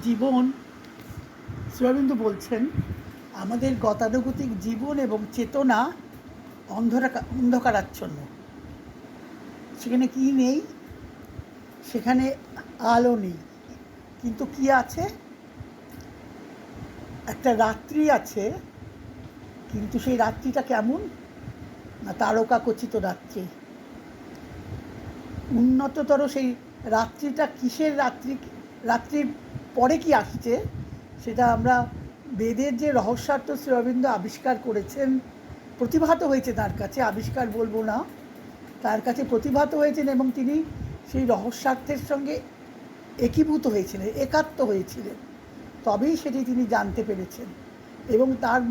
জীবন, শ্রীঅরবিন্দ বলছেন আমাদের গতানুগতিক জীবন এবং চেতনা অন্ধকারাচ্ছন্ন। সেখানে কি নেই? সেখানে আলো নেই, কিন্তু কি আছে? একটা রাত্রি আছে, কিন্তু সেই রাত্রিটা কেমন না তারকাখচিত রাত্রি। উন্নততর সেই রাত্রিটা কিসের রাত্রি, রাত্রির পরে কি আসছে সেটা আমরা বেদের যে রহস্যার্থ শ্রীঅরবিন্দ আবিষ্কার করেছেন, প্রতিভাত হয়েছে তার কাছে, আবিষ্কার বলবো না, তার কাছে প্রতিভাত হয়েছেন এবং তিনি সেই রহস্যার্থের সঙ্গে একীভূত হয়েছিলেন, একাত্ম হয়েছিলেন, তবেই সেটি তিনি জানতে পেরেছেন। এবং তার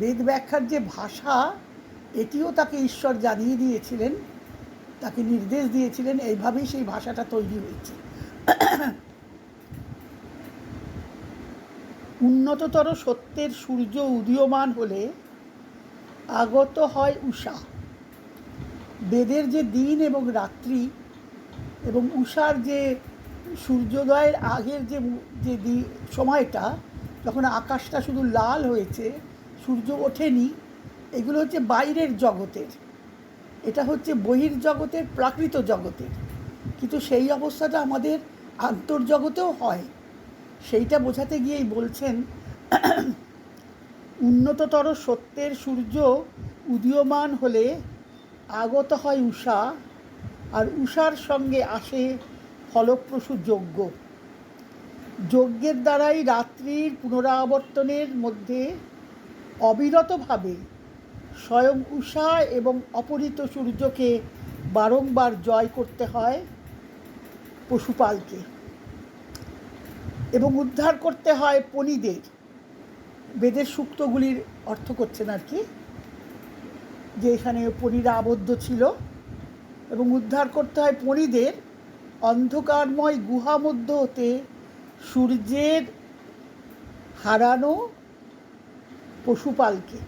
বেদ ব্যাখ্যার যে ভাষা, এটিও তাকে ঈশ্বর জানিয়ে দিয়েছিলেন, তাকে নির্দেশ দিয়েছিলেন, এইভাবেই সেই ভাষাটা তৈরি হয়েছে। উন্নততর সত্যের সূর্য উদীয়মান হলে আগত হয় উষা। বেদের যে দিন এবং রাত্রি এবং উষার যে সূর্যোদয়ের আগের যে সময়টা, যখন আকাশটা শুধু লাল হয়েছে, সূর্য ওঠেনি, এগুলো হচ্ছে বাইরের জগতের, এটা হচ্ছে বহির্জগতের, প্রাকৃত জগতের। কিন্তু সেই অবস্থাটা আমাদের আন্তর্জগতেও হয়। সেইটা বোঝাতে গিয়েই বলছেন উন্নততর সত্যের সূর্য উদীয়মান হলে আগত হয় উষা, আর উষার সঙ্গে আসে ফলপ্রসূ যজ্ঞ। যজ্ঞের দ্বারাই রাত্রির পুনরাবর্তনের মধ্যে অবিরতভাবে স্বয়ং উষা এবং অপহৃত সূর্যকে বারংবার জয় করতে হয় পশুপালকে, এবং উদ্ধার করতে হয় পণীদের। বেদের সূক্তগুলির অর্থ করছেন আর কি, যে এখানে পণীরা আবদ্ধ ছিল, এবং উদ্ধার করতে হয় পণীদের অন্ধকারময় গুহা মধ্য হতে সূর্যের হারানো পশুপালকে।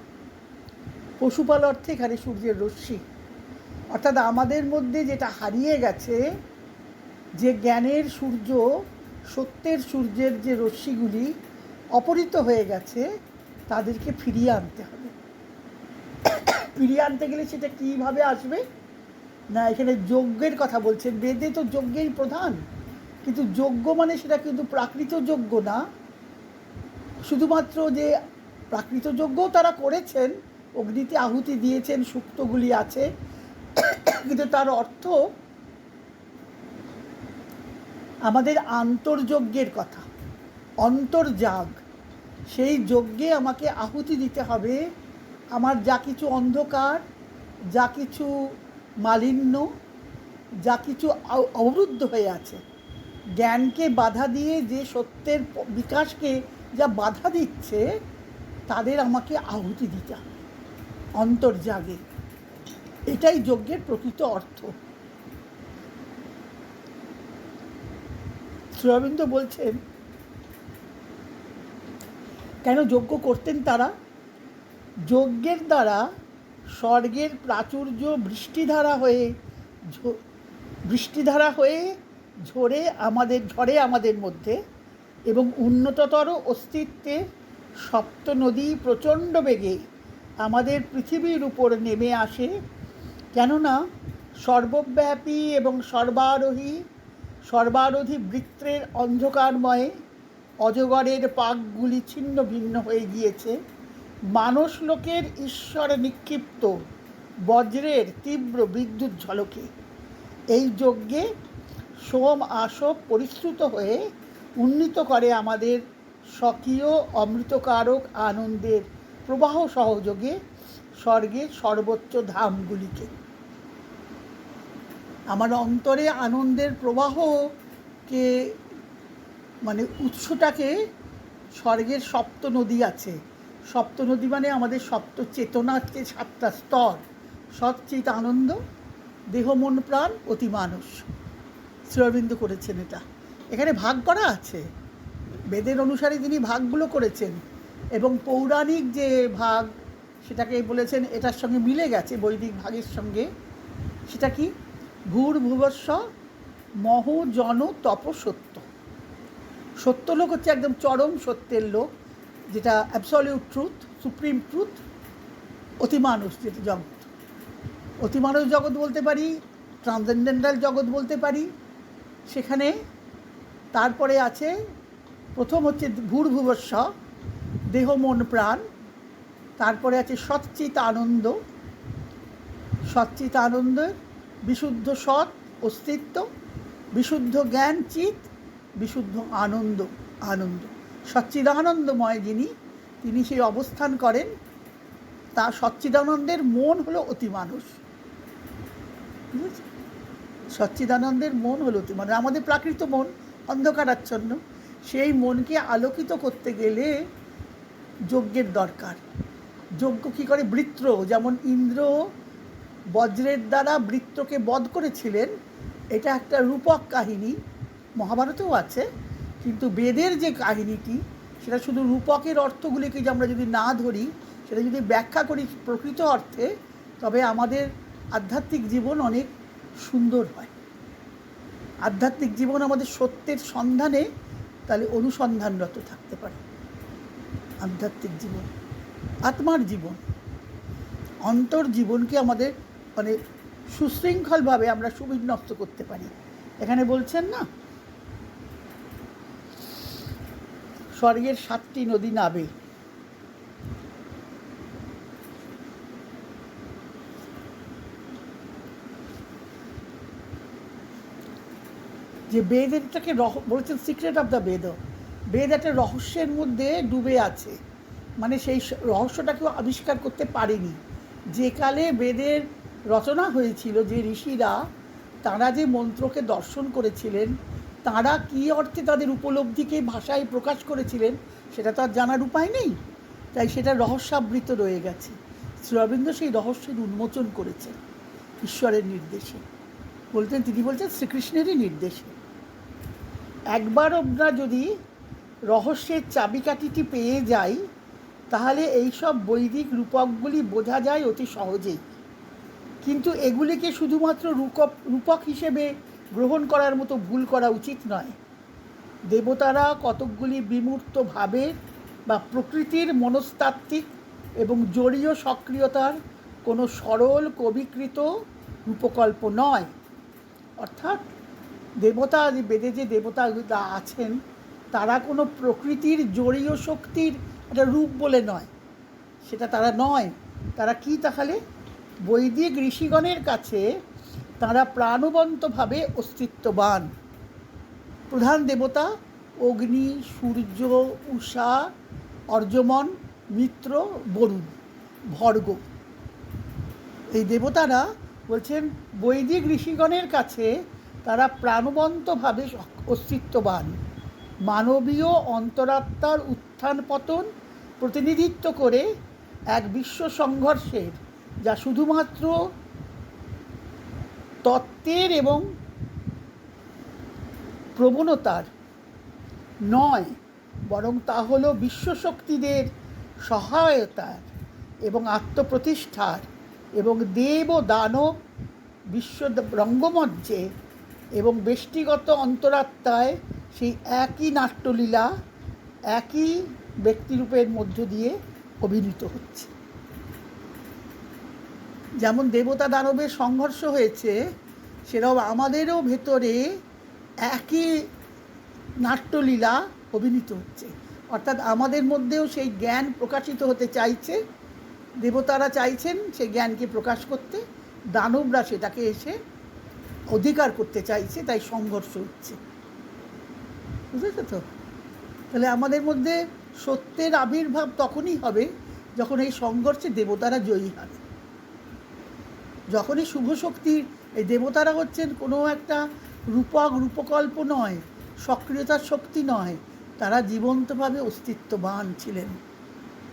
পশুপাল অর্থে এখানে সূর্যের রশ্মি, অর্থাৎ আমাদের মধ্যে যেটা হারিয়ে গেছে, যে জ্ঞানের সূর্য, সত্যের সূর্যের যে রশ্মিগুলি অপহৃত হয়ে গেছে, তাদেরকে ফিরিয়ে আনতে হবে। ফিরিয়ে আনতে গেলে সেটা কীভাবে আসবে না, এখানে যজ্ঞের কথা বলছেন। বেদে তো যজ্ঞেই প্রধান, কিন্তু যজ্ঞ মানে সেটা কিন্তু প্রাকৃত যজ্ঞ না। শুধুমাত্র যে প্রাকৃত যজ্ঞও তারা করেছেন, অগ্নিতে আহুতি দিয়েছেন, সূক্তগুলি আছে, কিন্তু তার অর্থ আমাদের আন্তর্যজ্ঞের কথা, অন্তর্যাগ। সেই যজ্ঞে আমাকে আহুতি দিতে হবে আমার যা কিছু অন্ধকার, যা কিছু মালিন্য, যা কিছু অবরুদ্ধ হয়ে আছে, জ্ঞানকে বাধা দিয়ে যে সত্যের বিকাশকে যা বাধা দিচ্ছে, তাদের আমাকে আহুতি দিতে হবে অন্তর্যাগে। এটাই যজ্ঞের প্রকৃত অর্থ। শ্রীঅরবিন্দ বলছেন কেন যজ্ঞ করতেন তারা? যজ্ঞের দ্বারা স্বর্গের প্রাচুর্য বৃষ্টিধারা হয়ে ঝরে আমাদের মধ্যে, এবং উন্নততর অস্তিত্বে সপ্ত নদী প্রচণ্ড বেগে আমাদের পৃথিবীর উপর নেমে আসে। কেননা সর্বব্যাপী এবং সর্বারোধী বৃত্তের অন্ধকারময়ে অজগরের পাকগুলি ছিন্ন ভিন্ন হয়ে গিয়েছে মানস লোকের ঈশ্বর নিক্ষিপ্ত বজ্রের তীব্র বিদ্যুৎ ঝলকে। এই যজ্ঞে সোম আসক পরিশ্রুত হয়ে উন্নীত করে আমাদের স্বকীয় অমৃতকারক আনন্দের প্রবাহ সহযোগে স্বর্গের সর্বোচ্চ ধামগুলিকে। আমার অন্তরে আনন্দের প্রবাহকে, মানে উৎসটাকে, স্বর্গের সপ্ত নদী আছে। সপ্ত নদী মানে আমাদের সপ্ত চেতনাকে, সাতটা স্তর: সচ্চিত আনন্দ, দেহ মন প্রাণ অতি মানস। শ্রীঅরবিন্দ করেছেন এটা, এখানে ভাগ করা আছে, বেদের অনুসারে তিনি ভাগগুলো করেছেন, এবং পৌরাণিক যে ভাগ সেটাকে বলেছেন এটার সঙ্গে মিলে গেছে, বৈদিক ভাগের সঙ্গে। সেটা কি? ভূর্ভুবস্ব মহ জন তপ সত্য। সত্যলোক হচ্ছে একদম চরম সত্যের লোক, যেটা অ্যাবসলিউট ট্রুথ, সুপ্রিম ট্রুথ। অতিমানুষ যেটা জগৎ, অতিমানুষ জগৎ বলতে পারি, ট্রান্সেন্ডেন্টাল জগৎ বলতে পারি। সেখানে তারপরে আছে, প্রথম হচ্ছে ভূর্ভুবস্ব, দেহ মন প্রাণ। তারপরে আছে সচ্চিত আনন্দ, সচ্চিত আনন্দের বিশুদ্ধ সৎ অস্তিত্ব, বিশুদ্ধ জ্ঞান চিত, বিশুদ্ধ আনন্দ আনন্দ। সচ্চিদানন্দময় যিনি, তিনি সেই অবস্থান করেন। তা সচ্চিদানন্দের মন হলো অতিমানুষ। বুঝেছি? সচ্চিদানন্দের মন হলো অতিমানুষ। আমাদের প্রাকৃত মন অন্ধকারাচ্ছন্ন, সেই মনকে আলোকিত করতে গেলে যজ্ঞের দরকার। যজ্ঞ কী করে? বৃত্র, যেমন ইন্দ্র বজ্রের দ্বারা বৃত্রকে বধ করেছিলেন, এটা একটা রূপক কাহিনী, মহাভারতেও আছে। কিন্তু বেদের যে কাহিনীটি, সেটা শুধু রূপকের অর্থগুলিকে যে আমরা যদি না ধরি, সেটা যদি ব্যাখ্যা করি প্রকৃত অর্থে, তবে আমাদের আধ্যাত্মিক জীবন অনেক সুন্দর হয়। আধ্যাত্মিক জীবন আমাদের সত্যের সন্ধানে তাহলে অনুসন্ধানরত থাকতে পারে। আধ্যাত্মিক জীবন, আত্মার জীবন, অন্তর জীবনকে আমাদের মানে সুশৃঙ্খলভাবে আমরা সুবিন্যস্ত করতে পারি। এখানে বলছেন না, স্বর্গের 7টি নদী নাবে। যে বেদটাকে বলছেন সিক্রেট অফ দ্য বেদ, বেদ একটা রহস্যের মধ্যে ডুবে আছে, মানে সেই রহস্যটাকেও আবিষ্কার করতে পারেনি। যে কালে বেদের রচনা হয়েছিল, যে ঋষিরা তারা যে মন্ত্রকে দর্শন করেছিলেন, তারা কী অর্থে তাদের উপলব্ধিকে ভাষায় প্রকাশ করেছিলেন, সেটা তো আর জানার উপায় নেই। তাই সেটা রহস্যাবৃত রয়ে গেছে। শ্রী অরবিন্দ সেই রহস্যের উন্মোচন করেছেন ঈশ্বরের নির্দেশে। তিনি বলছেন শ্রীকৃষ্ণেরই নির্দেশে। একবার আমরা যদি রহস্যের চাবিকাঠিটি পেয়ে যাই, তাহলে এইসব বৈদিক রূপকগুলি বোঝা যায় অতি সহজেই। কিন্তু এগুলিকে শুধুমাত্র রূপক হিসেবে গ্রহণ করার মতো ভুল করা উচিত নয়। দেবতারা কতকগুলি বিমূর্ত ভাবের বা প্রকৃতির মনস্তাত্ত্বিক এবং জড়ীয় সক্রিয়তার কোনো সরল কবিকৃত রূপকল্প নয়। অর্থাৎ দেবতা, বেদে যে দেবতা আছেন, তারা কোনো প্রকৃতির জড়ীয় শক্তির একটা রূপ বলে নয়, সেটা তারা নয়। তারা কি তাহলে? বৈদিক ঋষিগণের কাছে তারা প্রাণবন্তভাবে অস্তিত্ববান। প্রধান দেবতা অগ্নি, সূর্য, উষা, অর্যমন, মিত্র, বরুণ, ভর্গ। এই দেবতারা বলছেন বৈদিক ঋষিগণের কাছে তারা প্রাণবন্তভাবে অস্তিত্ববান। মানবীয় অন্তরাত্মার উত্থান পতন প্রতিনিধিত্ব করে এক বিশ্ব সংঘর্ষের, যা শুধুমাত্র তত্ত্বের এবং প্রবণতার নয়, বরং তা হলো বিশ্বশক্তিদের সহায়তার এবং আত্মপ্রতিষ্ঠার এবং দেব ও দানব বিশ্ব রঙ্গমঞ্চে এবং ব্যষ্টিগত অন্তরাত্মায় সেই একই নাট্যলীলা একই ব্যক্তিরূপের মধ্য দিয়ে অভিনীত হচ্ছে। যেমন দেবতা দানবের সংঘর্ষ হয়েছে, সেরকম আমাদেরও ভেতরে একই নাট্যলীলা অভিনীত হচ্ছে। অর্থাৎ আমাদের মধ্যেও সেই জ্ঞান প্রকাশিত হতে চাইছে, দেবতারা চাইছেন সেই জ্ঞানকে প্রকাশ করতে, দানবরা সেটাকে এসে অধিকার করতে চাইছে, তাই সংঘর্ষ হচ্ছে। বুঝেছো তো? তাহলে আমাদের মধ্যে সত্যের আবির্ভাব তখনই হবে যখন এই সংঘর্ষে দেবতারা জয়ী হবে। যখনই শুভ শক্তির, এই দেবতারা হচ্ছেন কোনো একটা রূপকল্প নয়, সক্রিয়তার শক্তি নয়, তারা জীবন্তভাবে অস্তিত্ববান ছিলেন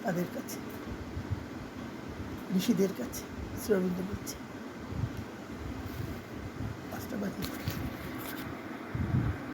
তাদের কাছে, ঋষিদের কাছে। শ্রী অরবিন্দ বলছে 5টা বাজে।